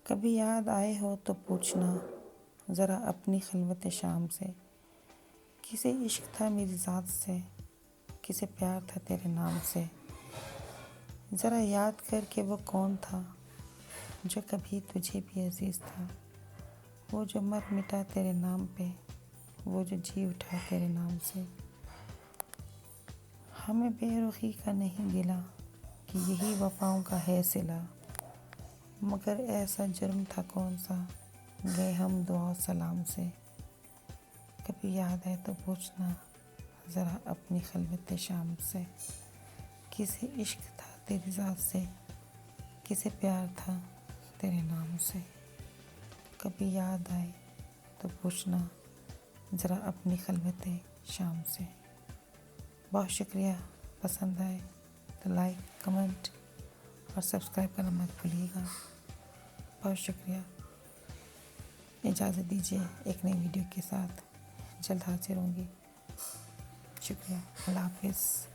कभी याद आए हो तो पूछना ज़रा अपनी खिलवत शाम से, किसे इश्क था मेरी ज़ात से, किसे प्यार था तेरे नाम से। ज़रा याद कर के वो कौन था जो कभी तुझे भी अजीज़ था, वो जो मर मिटा तेरे नाम पे, वो जो जी उठा तेरे नाम से। हमें बेरुखी का नहीं गिला कि यही वफ़ाओं का है सिला, मगर ऐसा जुर्म था कौन सा गए हम दुआ सलाम से। कभी याद आए तो पूछना ज़रा अपनी खिलवत शाम से, किसे इश्क था तेरी ज़ात से, किसे प्यार था तेरे नाम से। कभी याद आए तो पूछना ज़रा अपनी खिलवत शाम से। बहुत शुक्रिया। पसंद आए तो लाइक, कमेंट और सब्सक्राइब करना मत भूलिएगा। बहुत शुक्रिया। इजाज़त दीजिए, एक नई वीडियो के साथ जल्द हाजिर होंगी। शुक्रिया। अल्लाह हाफिज़।